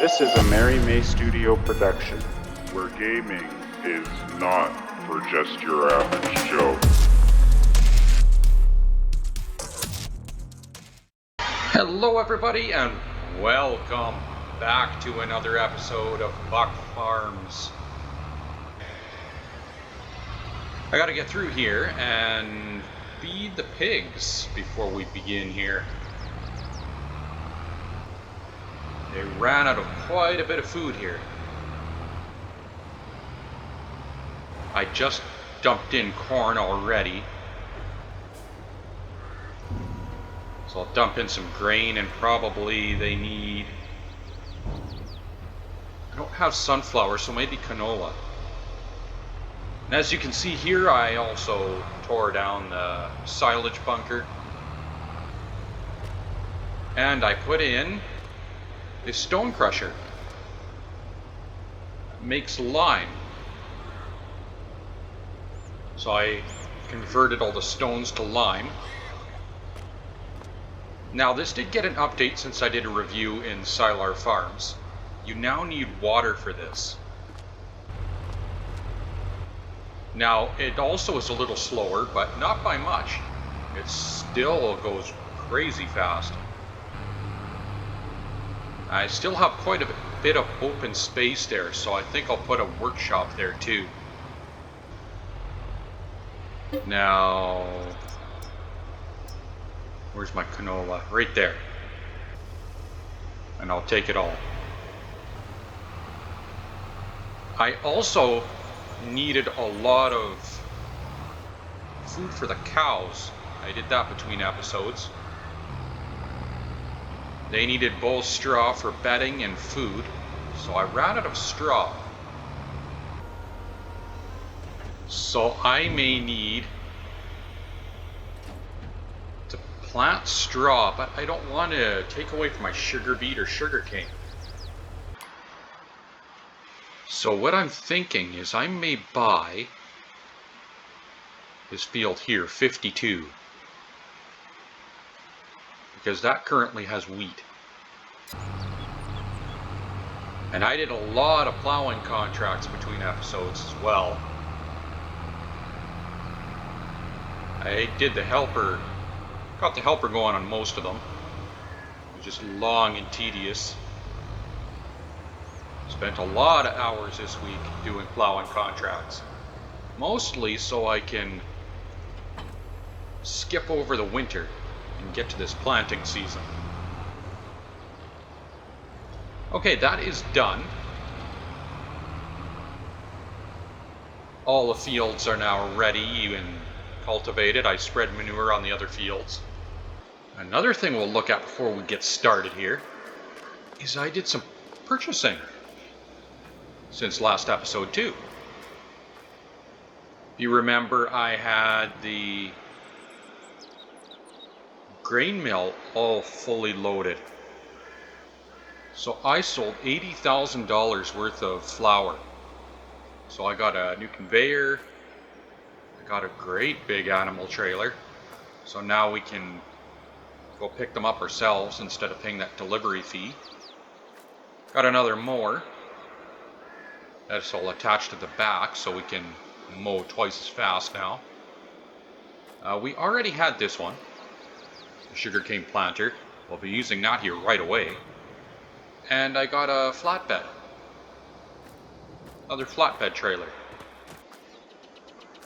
This is a Mary May Studio production. Where gaming is not for just your average Joe. Hello everybody and welcome back to another episode of Buck Farms. I gotta get through here and feed the pigs before we begin here. They ran out of quite a bit of food here. I just dumped in corn already. So I'll dump in some grain and probably they need... I don't have sunflower, so maybe canola. And as you can see here, I also tore down the silage bunker. And I put in this stone crusher. It makes lime. So I converted all the stones to lime. Now this did get an update since I did a review in Sylar Farms. You now need water for this. Now it also is a little slower, but not by much. It still goes crazy fast. I still have quite a bit of open space there, so I think I'll put a workshop there too. Now, where's my canola? Right there. And I'll take it all. I also needed a lot of food for the cows. I did that between episodes. They needed both straw for bedding and food, so I ran out of straw. So I may need to plant straw, but I don't want to take away from my sugar beet or sugar cane. So what I'm thinking is I may buy this field here, 52, because that currently has wheat. And I did a lot of plowing contracts between episodes as well. I did the helper, got the helper going on most of them. It was just long and tedious. Spent a lot of hours this week doing plowing contracts. Mostly so I can skip over the winter and get to this planting season. Okay, that is done. All the fields are now ready and cultivated. I spread manure on the other fields. Another thing we'll look at before we get started here is I did some purchasing since last episode too. If you remember, I had the grain mill all fully loaded. So I sold $80,000 worth of flour. So I got a new conveyor, I got a great big animal trailer. So now we can go pick them up ourselves instead of paying that delivery fee. Got another mower. That's all attached to the back so we can mow twice as fast now. We already had this one, the sugarcane planter. We'll be using that here right away. And I got a flatbed. Another flatbed trailer.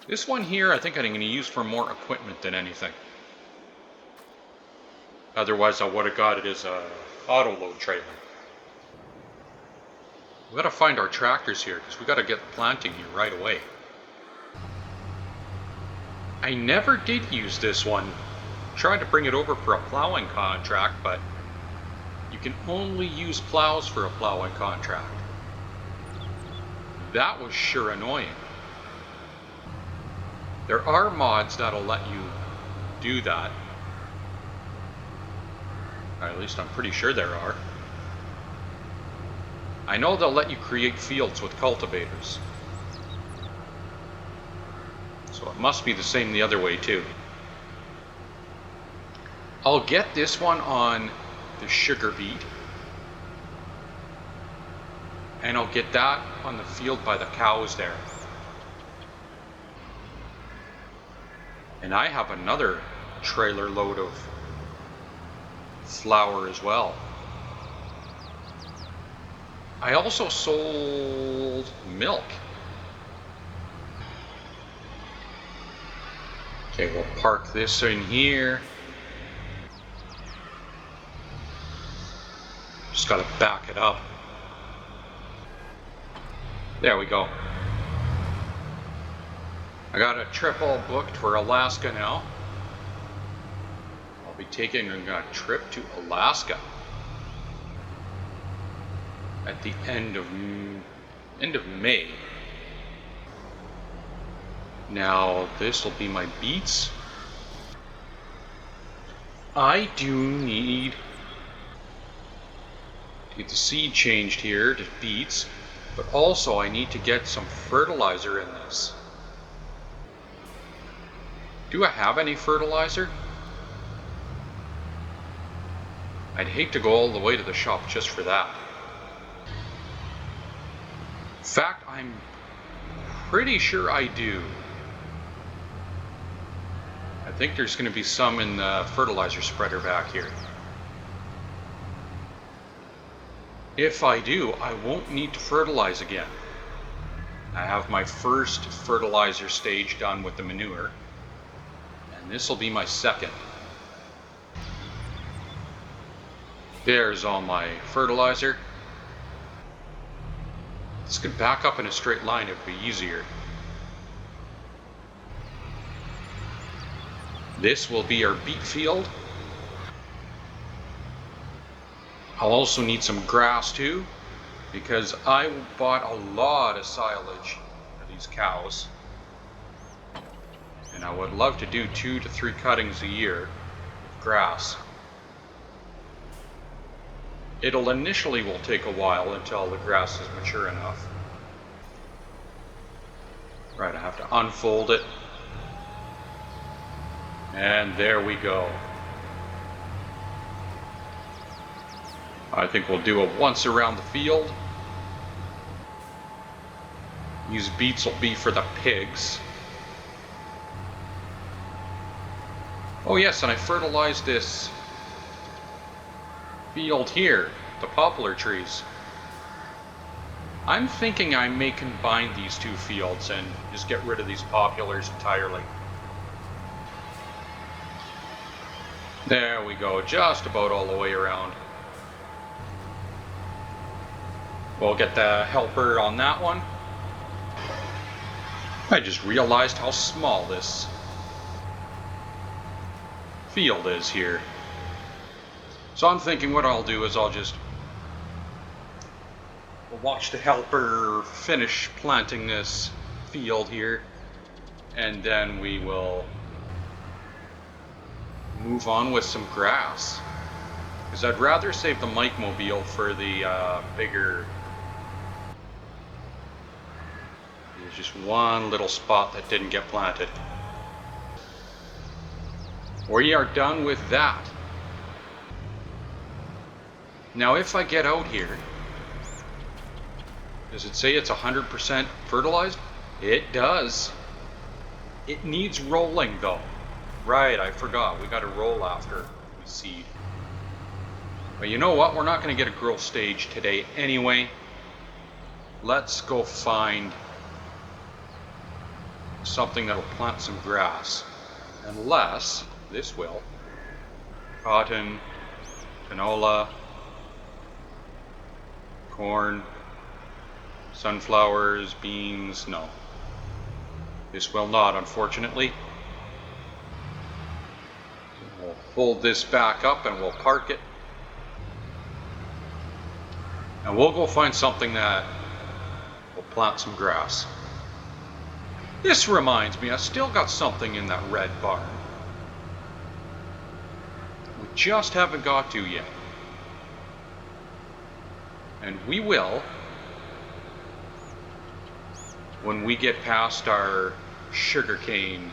This one here I think I'm going to use for more equipment than anything. Otherwise I would have got it as a auto load trailer. We gotta find our tractors here because we gotta get planting here right away. I never did use this one. Tried to bring it over for a plowing contract, but you can only use plows for a plowing contract. That was sure annoying. There are mods that'll let you do that. Or at least I'm pretty sure there are. I know they'll let you create fields with cultivators. So it must be the same the other way too. I'll get this one on the sugar beet. And I'll get that on the field by the cows there. And I have another trailer load of flour as well. I also sold milk. Okay, we'll park this in here. Just gotta back it up. There we go. I got a trip all booked for Alaska now. I'll be taking a trip to Alaska at the end of May. Now this will be my beets. I do need to get the seed changed here to beets, but also I need to get some fertilizer in this. Do I have any fertilizer? I'd hate to go all the way to the shop just for that. In fact, I'm pretty sure I do. I think there's going to be some in the fertilizer spreader back here. If I do, I won't need to fertilize again. I have my first fertilizer stage done with the manure, and this will be my second. There's all my fertilizer. This could back up in a straight line, it would be easier. This will be our beet field. I'll also need some grass too, because I bought a lot of silage for these cows. And I would love to do 2 to 3 cuttings a year of grass. It'll initially will take a while until the grass is mature enough. Right, I have to unfold it. And there we go. I think we'll do it once around the field. These beets will be for the pigs. Oh yes, and I fertilized this field here, the poplar trees. I'm thinking I may combine these two fields and just get rid of these poplars entirely. There we go, just about all the way around. We'll get the helper on that one. I just realized how small this field is here. So I'm thinking what I'll do is I'll just watch the helper finish planting this field here, and then we will move on with some grass. Because I'd rather save the Mike Mobile for the bigger. There's just one little spot that didn't get planted. We are done with that. Now if I get out here, does it say it's 100% fertilized? It does. It needs rolling though. Right, I forgot. We got to roll after we seed. But you know what? We're not going to get a growth stage today anyway. Let's go find something that'll plant some grass. Unless this will. Cotton, canola, corn, sunflowers, beans, no. This will not, unfortunately. We'll fold this back up and we'll park it. And we'll go find something that will plant some grass. This reminds me, I still got something in that red barn. We just haven't got to yet. And we will when we get past our sugarcane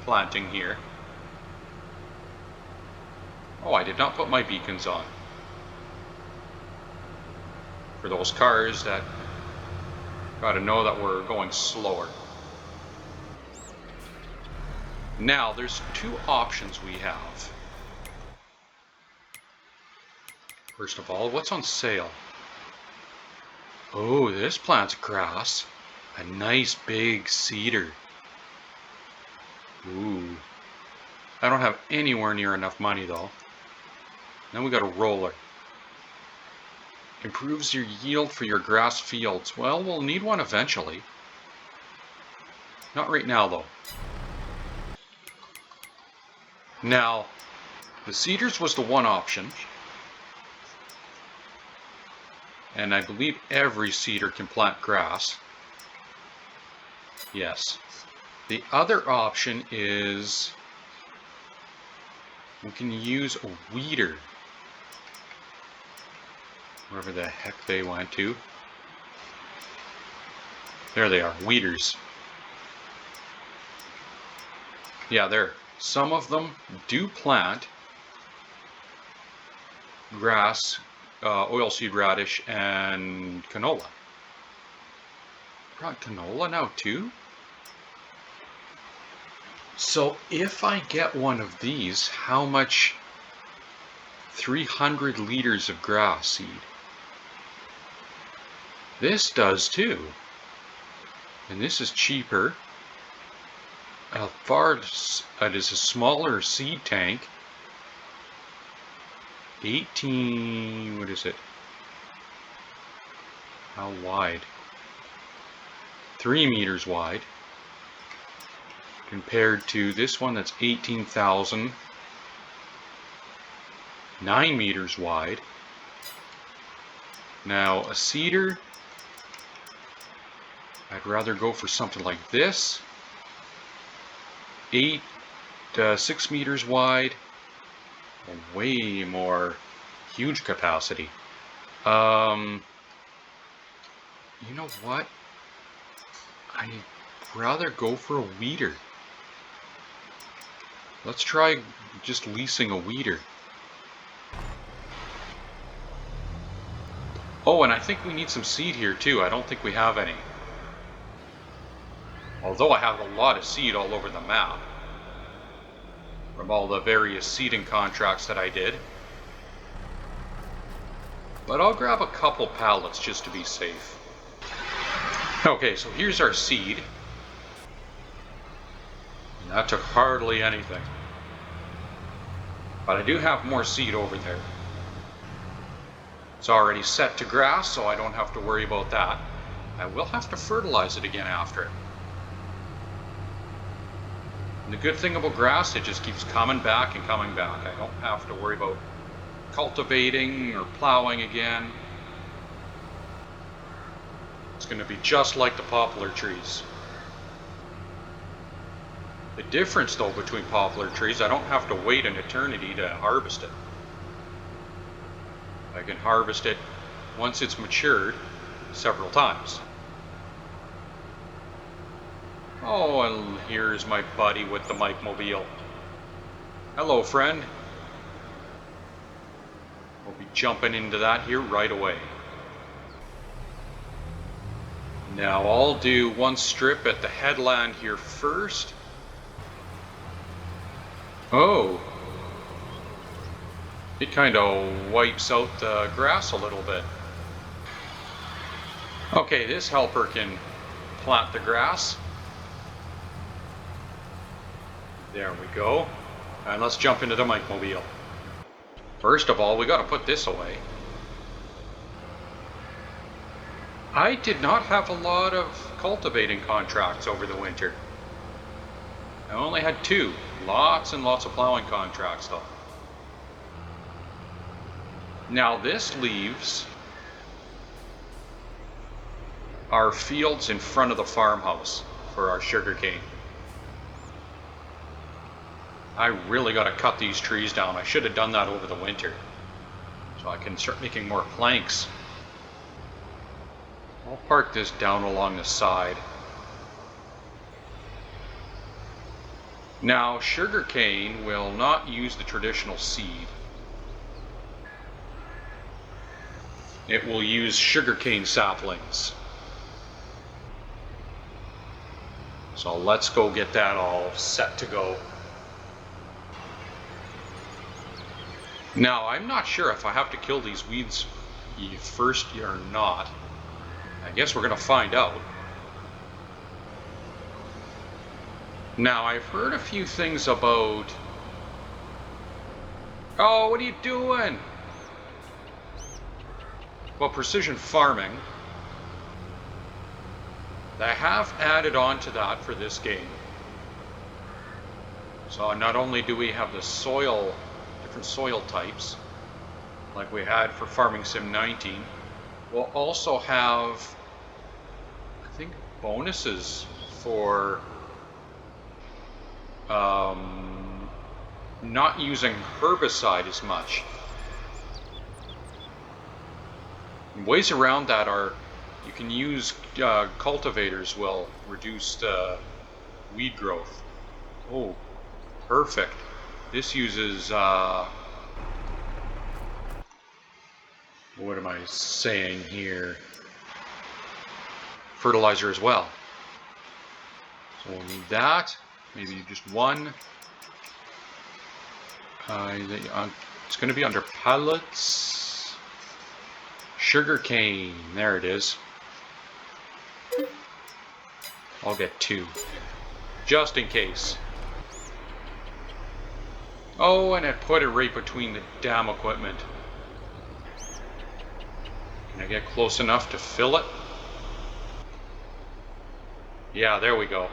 planting here. Oh, I did not put my beacons on. For those cars that Gotta know that we're going slower. Now, there's two options we have. First of all, what's on sale? Oh, this plant's grass. A nice big cedar. Ooh. I don't have anywhere near enough money though. Then we got a roller. Improves your yield for your grass fields. Well, we'll need one eventually. Not right now though. Now, the cedars was the one option. And I believe every cedar can plant grass. Yes. The other option is we can use a weeder. Wherever the heck they went to. There they are, weeders. Yeah, there. Some of them do plant grass, oilseed radish, and canola. Got canola now too? So if I get one of these, how much? 300 liters of grass seed. This does too. And this is cheaper. It is a smaller seed tank. 18, what is it? How wide? 3 meters wide. Compared to this one that's 18,000. 9 meters wide. Now a cedar, I'd rather go for something like this. 6 meters wide, and way more huge capacity. You know what? I'd rather go for a weeder. Let's try just leasing a weeder. Oh, and I think we need some seed here too. I don't think we have any. Although I have a lot of seed all over the map from all the various seeding contracts that I did. But I'll grab a couple pallets just to be safe. Okay, so here's our seed. And that took hardly anything. But I do have more seed over there. It's already set to grass, so I don't have to worry about that. I will have to fertilize it again after it. And the good thing about grass, it just keeps coming back and coming back. I don't have to worry about cultivating or plowing again. It's going to be just like the poplar trees. The difference though between poplar trees, I don't have to wait an eternity to harvest it. I can harvest it once it's matured several times. Oh, and here's my buddy with the Mike-mobile. Hello, friend. We'll be jumping into that here right away. Now I'll do one strip at the headland here first. Oh. It kind of wipes out the grass a little bit. Okay, this helper can plant the grass. There we go. And let's jump into the Mike-mobile. First of all, we got to put this away. I did not have a lot of cultivating contracts over the winter. I only had 2. Lots and lots of plowing contracts though. Now this leaves our fields in front of the farmhouse for our sugarcane. I really got to cut these trees down. I should have done that over the winter so I can start making more planks. I'll park this down along the side. Now sugarcane will not use the traditional seed. It will use sugarcane saplings. So let's go get that all set to go. Now, I'm not sure if I have to kill these weeds first or not. I guess we're going to find out. Now, I've heard a few things about... Oh, what are you doing? Well, precision farming. They have added on to that for this game. So not only do we have the soil, different soil types, like we had for Farming Sim 19, we'll also have, I think, bonuses for not using herbicide as much. And ways around that are you can use cultivators will reduce weed growth. Oh, perfect. This uses what am I saying here? Fertilizer as well. So we'll need that. Maybe just one. It's going to be under pellets. Sugarcane. There it is. I'll get 2. Just in case. Oh, and it put it right between the damn equipment. Can I get close enough to fill it? Yeah, there we go.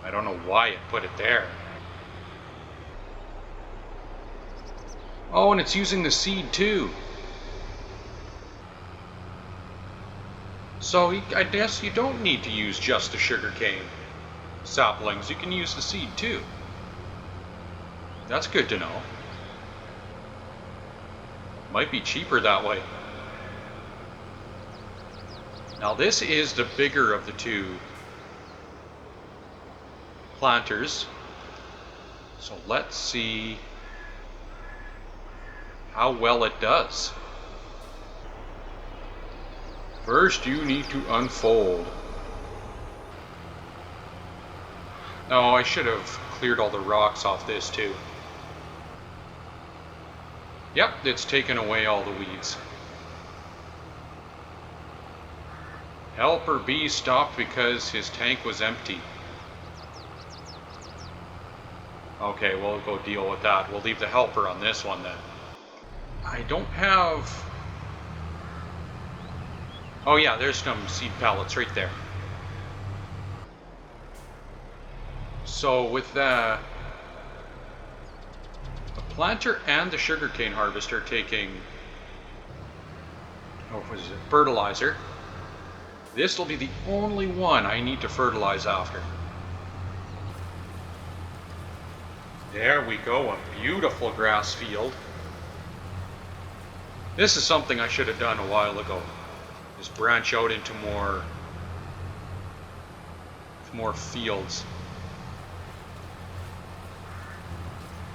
I don't know why it put it there. Oh, and it's using the seed too. So I guess you don't need to use just the sugarcane saplings. You can use the seed too. That's good to know. Might be cheaper that way. Now this is the bigger of the two planters. So let's see how well it does. First you need to unfold. Oh, I should have cleared all the rocks off this too. Yep, it's taken away all the weeds. Helper B stopped because his tank was empty. Okay, we'll go deal with that. We'll leave the helper on this one then. I don't have... Oh yeah, there's some seed pallets right there. So with the planter and the sugarcane harvester taking, what was it, fertilizer, this will be the only one I need to fertilize after. There we go, a beautiful grass field. This is something I should have done a while ago. Just branch out into more fields.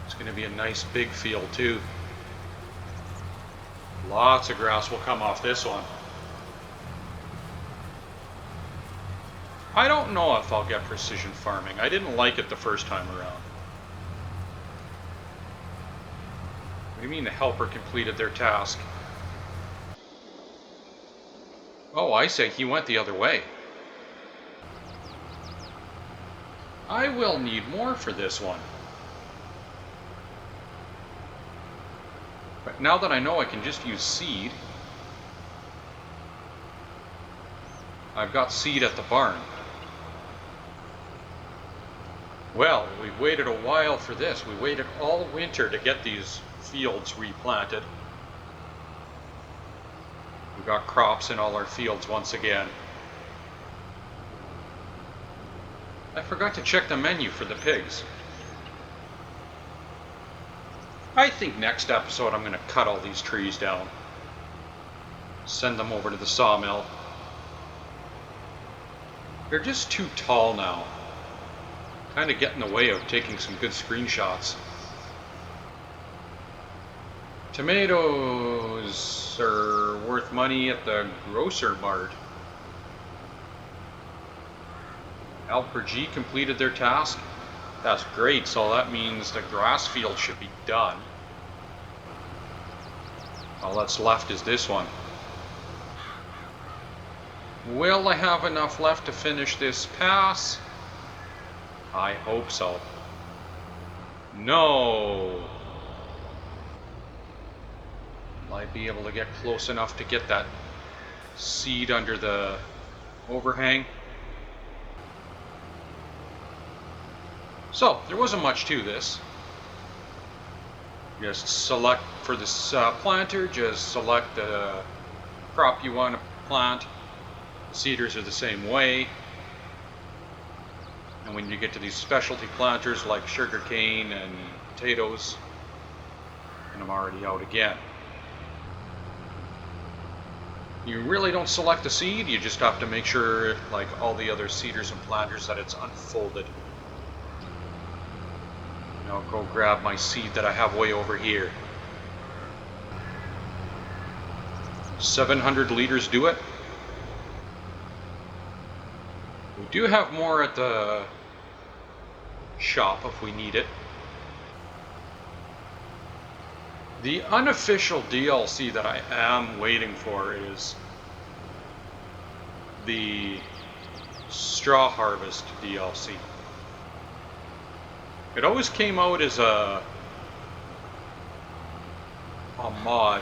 It's going to be a nice big field too. Lots of grass will come off this one. I don't know if I'll get precision farming. I didn't like it the first time around. What do you mean the helper completed their task? Oh, I say he went the other way. I will need more for this one. But now that I know I can just use seed, I've got seed at the barn. Well, we've waited a while for this. We waited all winter to get these fields replanted. We've got crops in all our fields once again. I forgot to check the menu for the pigs. I think next episode I'm going to cut all these trees down. Send them over to the sawmill. They're just too tall now. Kind of get in the way of taking some good screenshots. Tomatoes are worth money at the grocer mart. Alpha G completed their task. That's great, so that means the grass field should be done. All that's left is this one. Will I have enough left to finish this pass? I hope so. No! Will I be able to get close enough to get that seed under the overhang? So, there wasn't much to this. Just select for this planter, just select the crop you want to plant. Seeders are the same way. And when you get to these specialty planters like sugarcane and potatoes, and I'm already out again. You really don't select the seed, you just have to make sure, like all the other seeders and planters, that it's unfolded. And I'll go grab my seed that I have way over here. 700 liters do it. We do have more at the shop if we need it. The unofficial DLC that I am waiting for is the Straw Harvest DLC. It always came out as a mod,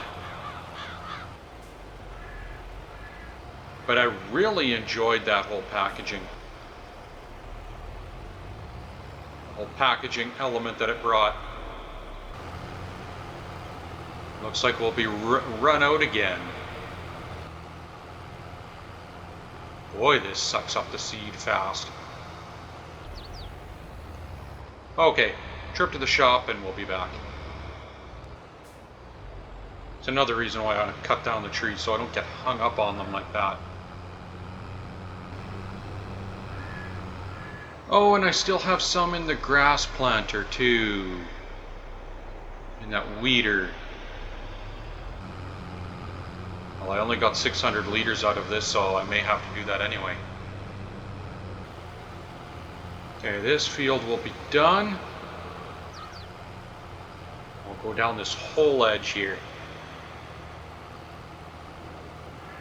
but I really enjoyed that whole packaging. The whole packaging element that it brought. Looks like we'll be run out again. Boy, this sucks up the seed fast. Okay, trip to the shop and we'll be back. It's another reason why I cut down the trees so I don't get hung up on them like that. Oh, and I still have some in the grass planter too. In that weeder. Well, I only got 600 liters out of this, so I may have to do that anyway. Okay, this field will be done. We'll go down this whole edge here.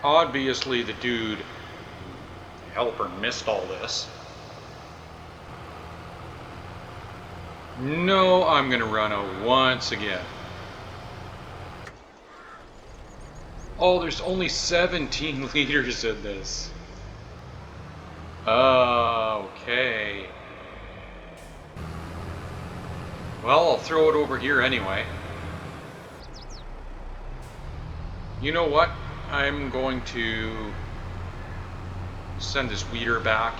Obviously, the dude, the helper, missed all this. No, I'm gonna run out once again. Oh, there's only 17 liters in this. Okay. Well, I'll throw it over here anyway. You know what? I'm going to send this weeder back,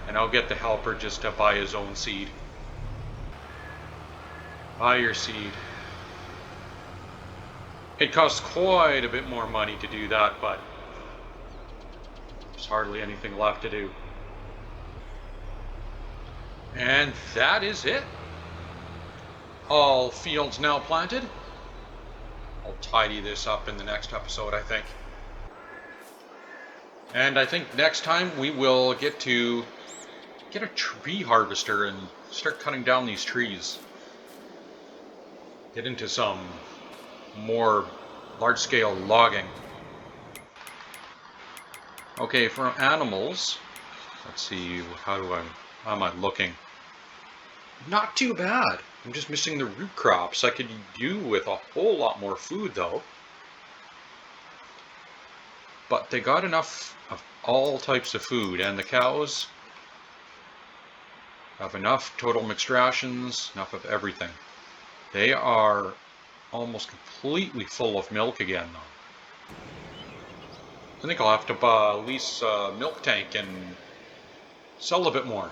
and I'll get the helper just to buy his own seed. Buy your seed. It costs quite a bit more money to do that, but there's hardly anything left to do. And that is it. All fields now planted. I'll tidy this up in the next episode, I think. And I think next time we will get a tree harvester and start cutting down these trees. Get into some more large-scale logging. Okay, for animals, let's see, how am I looking? Not too bad. I'm just missing the root crops. I could do with a whole lot more food though. But they got enough of all types of food, and the cows have enough total mixed rations, enough of everything. They are almost completely full of milk again though. I think I'll have to lease a milk tank and sell a bit more.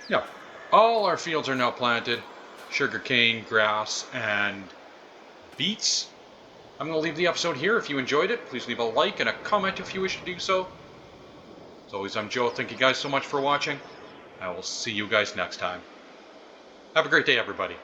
Yeah, all our fields are now planted. Sugarcane, grass, and beets. I'm going to leave the episode here. If you enjoyed it, please leave a like and a comment if you wish to do so. As always, I'm Joe. Thank you guys so much for watching. I will see you guys next time. Have a great day, everybody.